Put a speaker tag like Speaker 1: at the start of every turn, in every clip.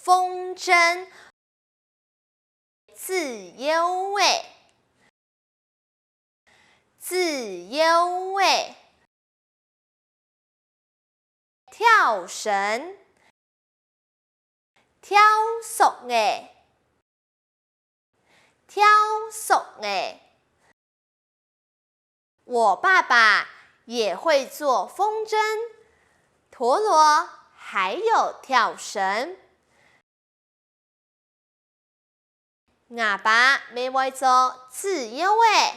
Speaker 1: 风筝，自由位，自由位，跳绳，跳绳嘅，跳绳嘅。我爸爸也会做风筝、陀螺，还有跳绳。我爸咪会做自由嘅、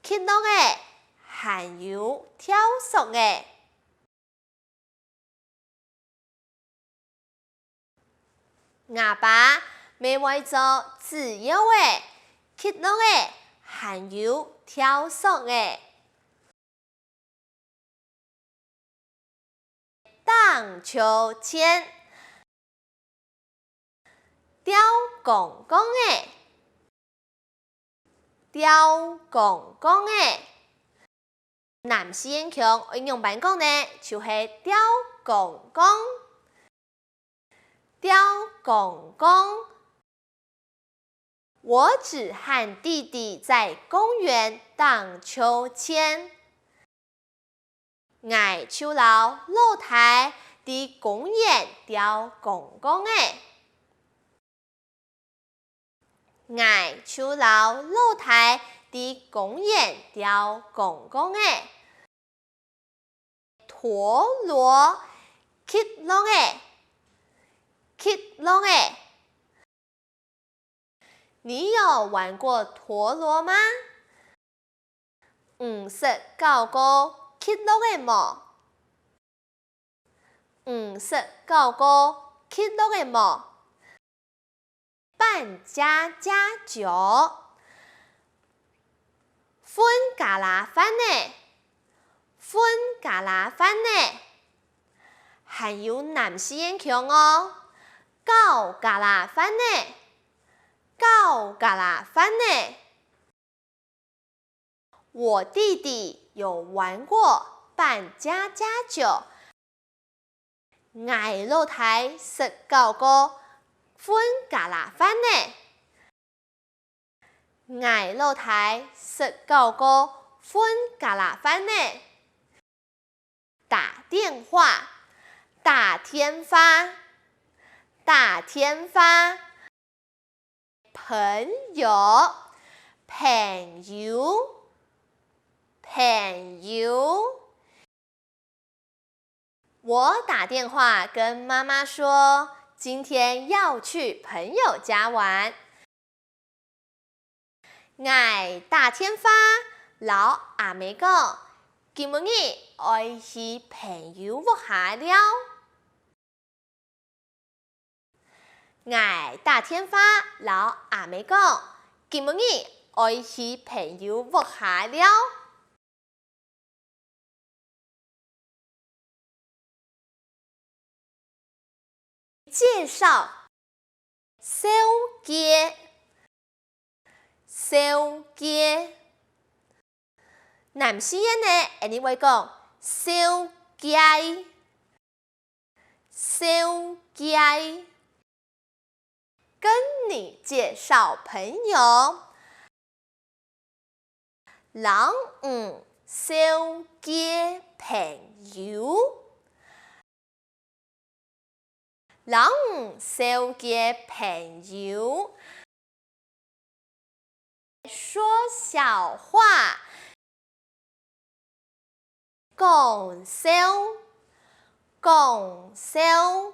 Speaker 1: 起落嘅，还有跳绳嘅。我爸咪会做自由嘅、起落嘅，还有跳绳嘅。荡秋千，吊公公嘅，吊公公嘅。南西演强应用版讲呢，就是吊公公，吊公公。我只和弟弟在公园荡秋千。我手老露台伫公园吊公公诶，我手老露台伫公园吊公公诶，陀螺起落诶，起落诶。你有玩过陀螺吗？黄色高高起落诶毛，黄色高高起落诶毛，扮家家酒，分咖拉饭呢，分咖拉饭呢，还有南西演强哦，搞咖拉饭呢，搞咖拉饭呢。我弟弟有玩过扮家家酒，我露台食高高分咖拉饭呢，我露台食高高分咖拉饭呢。打电话，打天发，打天发。朋友，朋友，朋友。我打电话跟妈妈说，今天要去朋友家玩。我打天发老阿妹讲，今晡日爱去朋友屋下了。我打天发老阿妹讲，今晡日爱去朋友屋下了。介绍手机，手机。南西人呢，你会讲手机，手机。跟你介绍朋友，人手机朋友。人手机朋友，说笑话，讲笑，讲笑。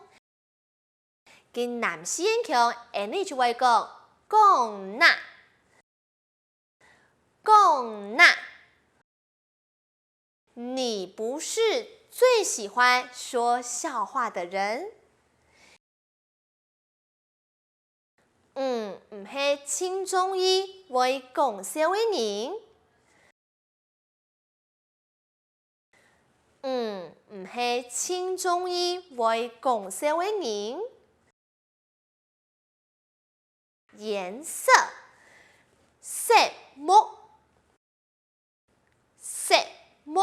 Speaker 1: 跟南西演强，你就会讲讲呐，讲呐。你不是最喜欢说笑话的人。唔是轻中意会讲笑的人。唔是轻中意会讲笑的人。颜色，色木，色木。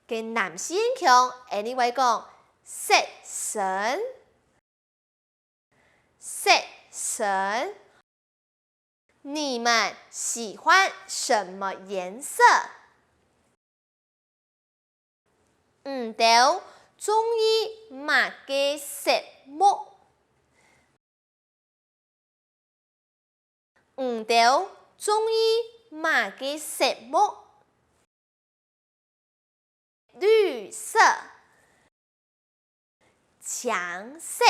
Speaker 1: 跟南西演强，你会讲色神。色神。你们喜欢什么颜色？唔对，中意乜嘅色目？唔对，中意乜嘅色目？绿色、强色、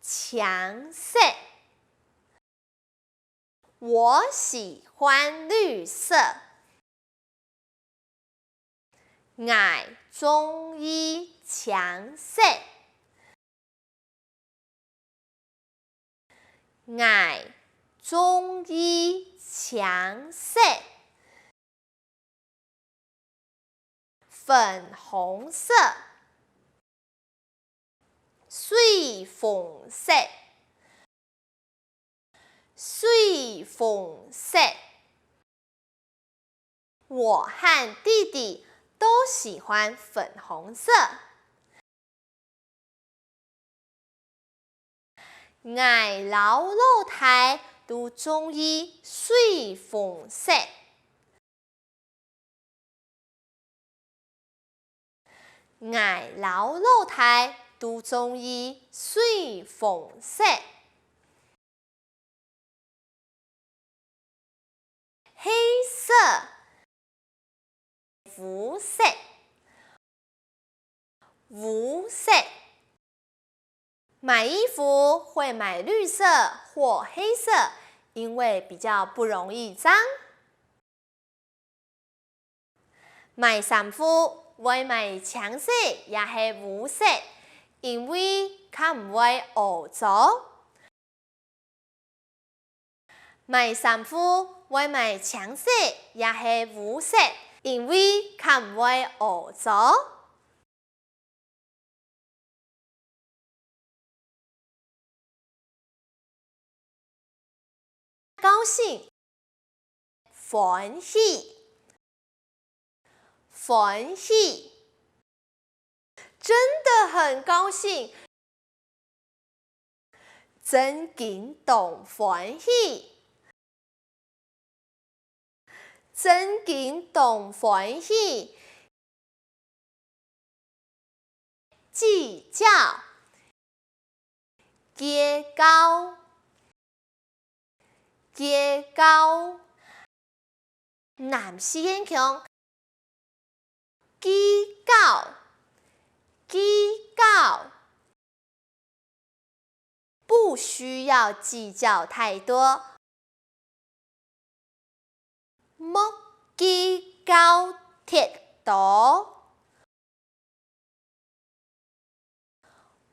Speaker 1: 强色。我喜欢绿色。我中意强色。我中意强色。粉红色。水粉色。水粉色。我和弟弟都喜欢粉红色。我老老太都中意水粉色。我老老太都中意水粉色。黑色、无色、无色。买衣服会买绿色或黑色，因为比较不容易脏。买衫褲會買橙色也係無色，因為佢唔會污糟。買衫褲會買橙色也係無色，因為佢唔會污糟。高興、歡喜、歡喜，真的很高興，真感動歡喜，真感動歡喜。計較、計較、計較。男士英強，計較、計較。不需要計較太多。莫計較太多。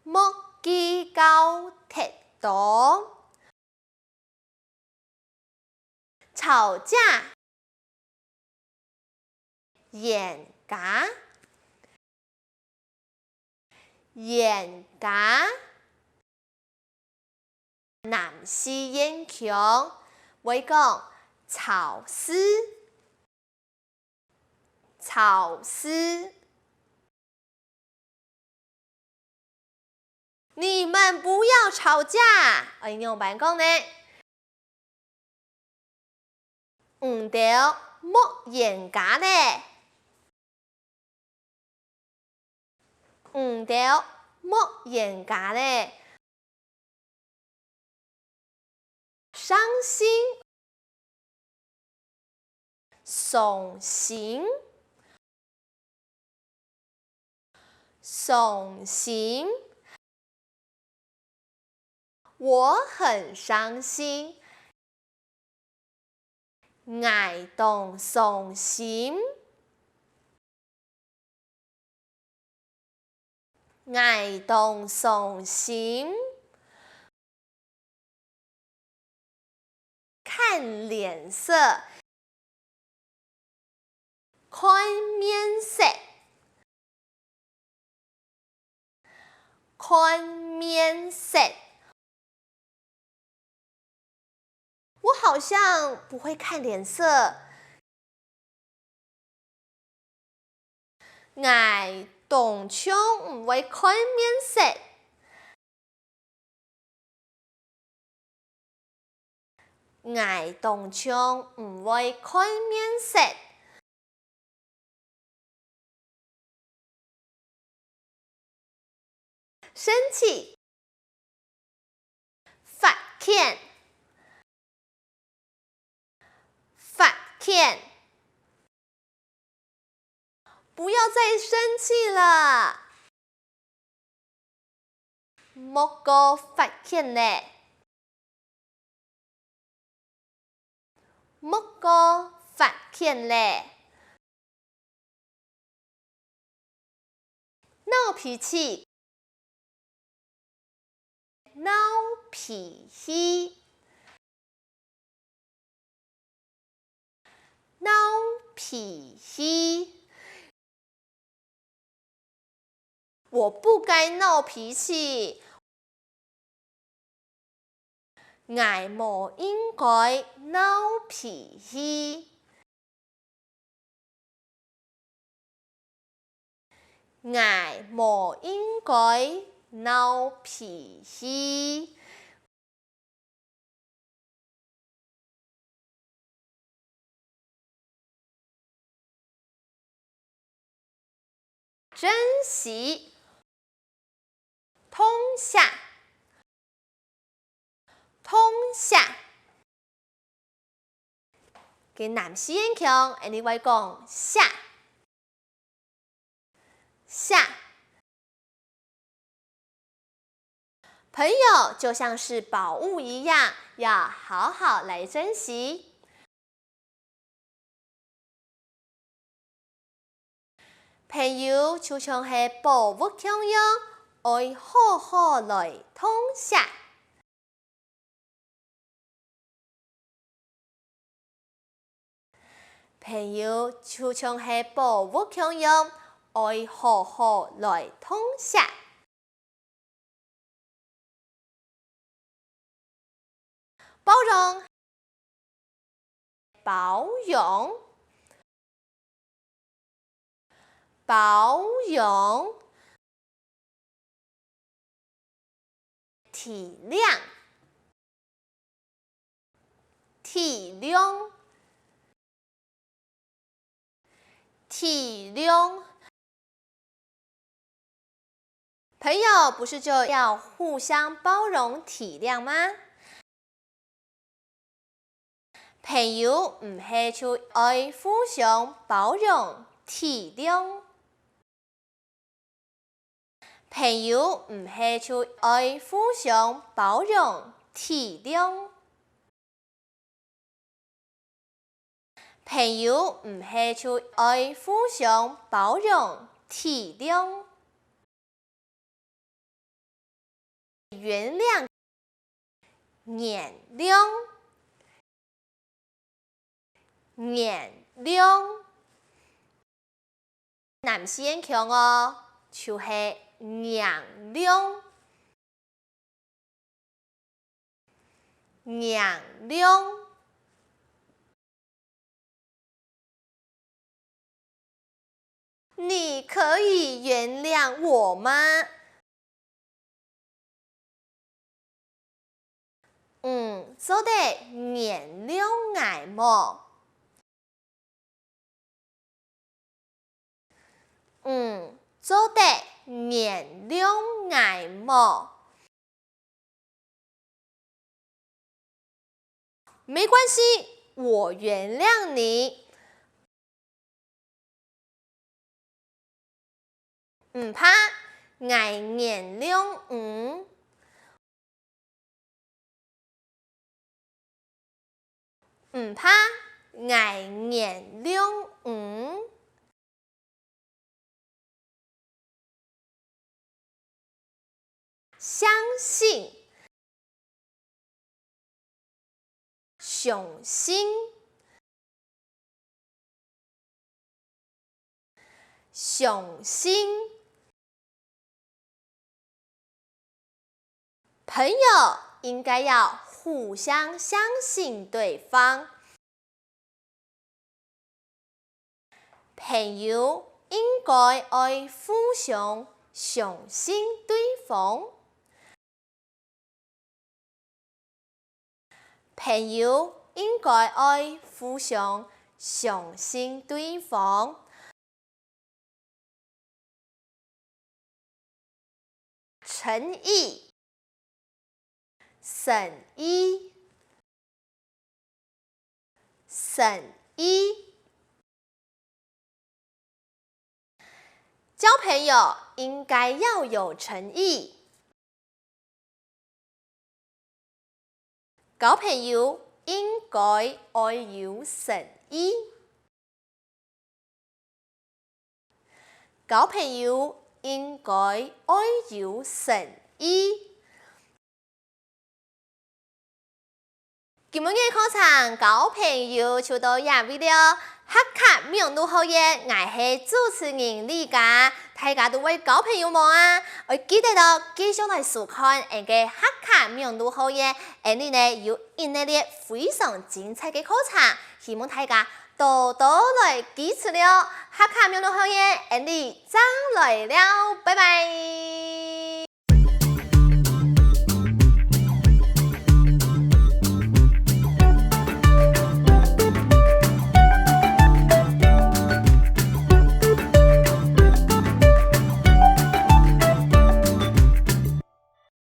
Speaker 1: 莫計較太多。吵架、嚴格、嚴格。男士英強會講吵死、吵死。你們不要吵架。用白講呢？唔對，莫嚴格咧。唔對，莫嚴格咧。傷心、傷心、傷心。我很傷心。我都傷心。我都傷心。看臉色，看面色，看面色。我好像不會看臉色。我當槍唔會看面色。我当场唔会看面色。生气，发现，发现，不要再生气了。莫个发现咧，莫个发现咧。闹脾气，闹脾气，闹脾气。我不该闹脾气，我无应该闹脾气，我无应该闹脾气。珍惜，通下，通下。给男士眼强，你会讲下，下。朋友就像是宝物一样，要好好来珍惜。朋友就像是宝物一样，爱好好来通下。朋友就像是宝物一样，爱好好来通下。包容，包容，包容。体谅，体谅，体谅。朋友不是就要互相包容体谅吗？朋友唔系就爱互相包容体谅。朋友唔系就爱互相包容体谅。朋友唔系就爱互相包容体谅。原谅，原谅，原谅。男士眼强哦，就是原谅，原谅。你可以原谅我吗？做得原谅我么？做得原谅我么？没关系，我原谅你。唔怕，我原谅唔怕，我原谅唔。相信，相信，相信。朋友应该要互相相信对方。朋友应该爱互相相信对方。朋友应该爱互相相信对方。诚意、诚意、诚意。交朋友应该要有诚意。交朋友应该要有诚意。交朋友应该要有诚意。今日嘅课程交朋友就到呢位了。客家名录好嘢，我是主持人李嘉，大家都会交朋友冇啊？我记得到继续来收看我嘅客家名录好嘢，你呢有一系列非常精彩嘅课程，希望大家多多来支持了。客家名录好嘢，你再来了，拜拜。